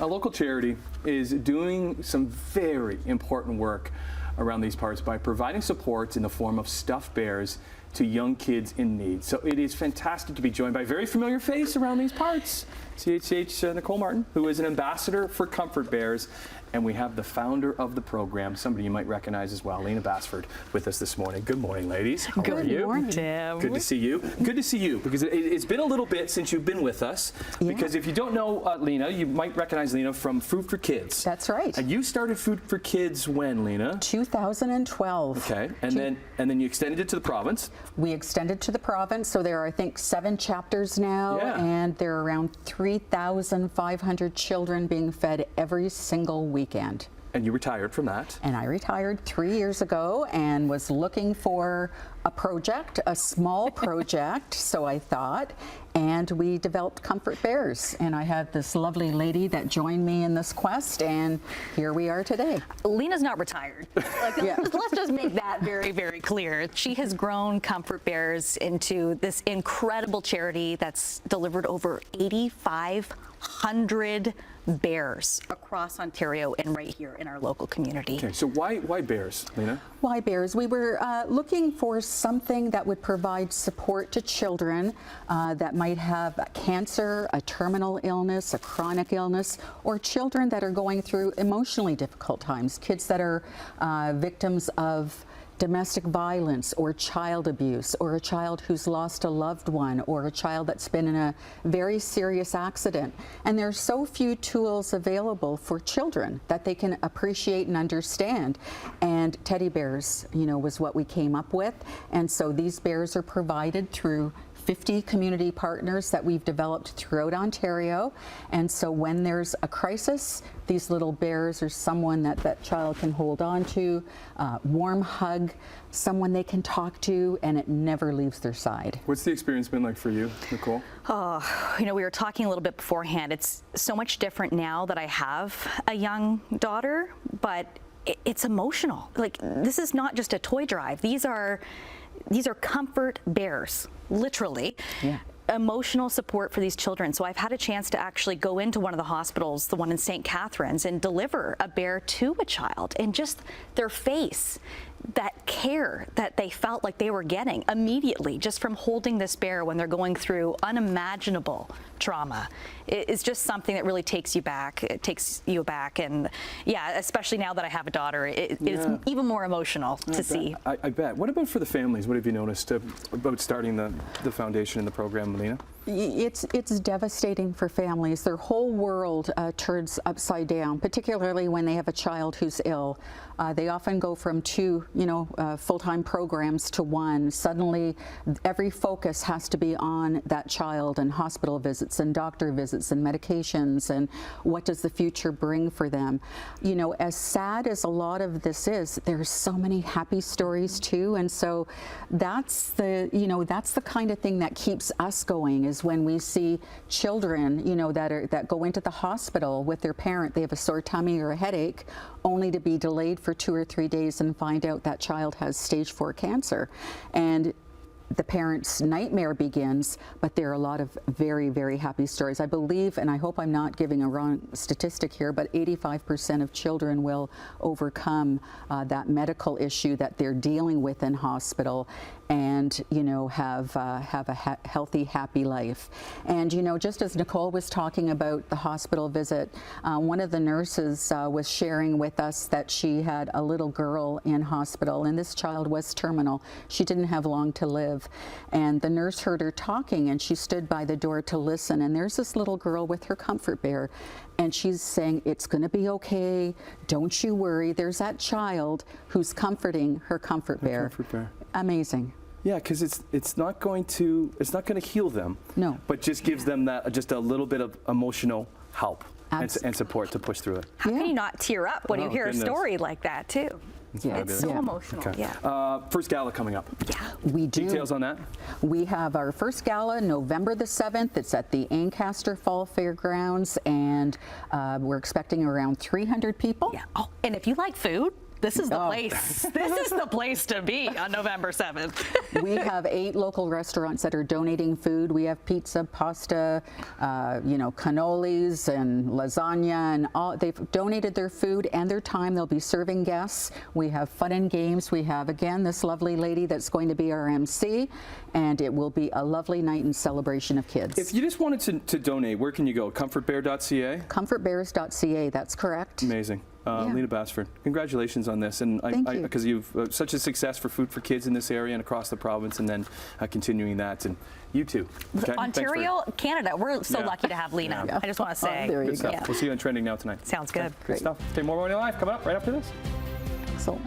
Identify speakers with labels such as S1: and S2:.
S1: A local charity is doing some very important work around these parts by providing support in the form of stuffed bears to young kids in need. So it is fantastic to be joined by a very familiar face around these parts, CHCH Nicole Martin, who is an ambassador for Comfort Bears, and we have the founder of the program, somebody you might recognize as well, Lena Bassford, with us this morning. Good morning, ladies. How are you?
S2: Good morning, Tim.
S1: Good to see you. Good to see you, because it's been a little bit since you've been with us. Yeah. Because if you don't know Lena, you might recognize Lena from Food for Kids.
S2: That's right.
S1: And you started Food for Kids when, Lena?
S2: 2012.
S1: Okay, and then you extended it to the province.
S2: We extended to the province, so there are, I think, 7 chapters now, and there are around 3,500 children being fed every single weekend.
S1: And you retired from that.
S2: And I retired 3 years ago and was looking for a project, a small project, so I thought, and we developed Comfort Bears. And I had this lovely lady that joined me in this quest, and here we are today.
S3: Lena's not retired. Let's just make that very, very clear. She has grown Comfort Bears into this incredible charity that's delivered over 8,500 bears across Ontario and right here in our local community.
S1: Okay, so why bears, Lena?
S2: Why bears? We were looking for something that would provide support to children that might have cancer, a terminal illness, a chronic illness, or children that are going through emotionally difficult times, kids that are victims of domestic violence or child abuse, or a child who's lost a loved one, or a child that's been in a very serious accident. And there's so few tools available for children that they can appreciate and understand. And teddy bears, was what we came up with. And so these bears are provided through 50 community partners that we've developed throughout Ontario. And so when there's a crisis, these little bears are someone that child can hold on to, warm hug, someone they can talk to, and it never leaves their side.
S1: What's the experience been like for you, Nicole?
S3: Oh, we were talking a little bit beforehand. It's so much different now that I have a young daughter, but it's emotional. Like, this is not just a toy drive. These are Comfort Bears, literally. Yeah. Emotional support for these children. So I've had a chance to actually go into one of the hospitals, the one in St. Catharines, and deliver a bear to a child, and just their face, that care that they felt like they were getting immediately just from holding this bear when they're going through unimaginable trauma. It's just something that really takes you back. It takes you back, and yeah, especially now that I have a daughter, it is even more emotional to see.
S1: I bet. What about for the families? What have you noticed about starting the foundation and the program, Lena?
S2: It's devastating for families. Their whole world turns upside down, particularly when they have a child who's ill. They often go from 2, full-time programs to 1. Suddenly, every focus has to be on that child, and hospital visits and doctor visits and medications, and what does the future bring for them. As sad as a lot of this is, there's so many happy stories too, and so that's the kind of thing that keeps us going, is when we see children, that go into the hospital with their parent. They have a sore tummy or a headache, only to be delayed for 2 or 3 days and find out that child has stage 4 cancer. And the parent's nightmare begins, but there are a lot of very, very happy stories. I believe, and I hope I'm not giving a wrong statistic here, but 85% of children will overcome that medical issue that they're dealing with in hospital, and have a healthy, happy life. And just as Nicole was talking about the hospital visit, one of the nurses was sharing with us that she had a little girl in hospital, and this child was terminal. She didn't have long to live, and the nurse heard her talking, and she stood by the door to listen. And there's this little girl with her Comfort Bear, and she's saying, "It's going to be okay. Don't you worry." There's that child who's comforting her Comfort Bear. Amazing.
S1: Yeah, because it's not going to heal them. No. But just gives them just a little bit of emotional help and support to push through it.
S3: How can you not tear up when you hear a story like that too? It's so emotional. Okay.
S1: Yeah. First gala coming up.
S2: Yeah, we do.
S1: Details on that?
S2: We have our first gala November the 7th. It's at the Ancaster Fairgrounds, and we're expecting around 300 people.
S3: Yeah. Oh, and if you like food, this is the place. This is the place to be on November 7th.
S2: We have 8 local restaurants that are donating food. We have pizza, pasta, cannolis and lasagna, and all. They've donated their food and their time. They'll be serving guests. We have fun and games. We have, again, this lovely lady that's going to be our MC, and it will be a lovely night in celebration of kids.
S1: If you just wanted to donate, where can you go? Comfortbear.ca?
S2: Comfortbears.ca, that's correct.
S1: Amazing. Lena Bassford, congratulations on this, and because you've such a success for Food for Kids in this area and across the province, and then continuing that, and you too. Okay?
S3: Ontario, Canada, we're so lucky to have Lena.
S2: Yeah.
S3: I just want to say.
S2: There you
S1: Good stuff.
S2: go.
S1: We'll see you on Trending Now tonight.
S3: Sounds good.
S1: Okay, good stuff. Okay, more Morning Live coming up right after this.
S2: Excellent.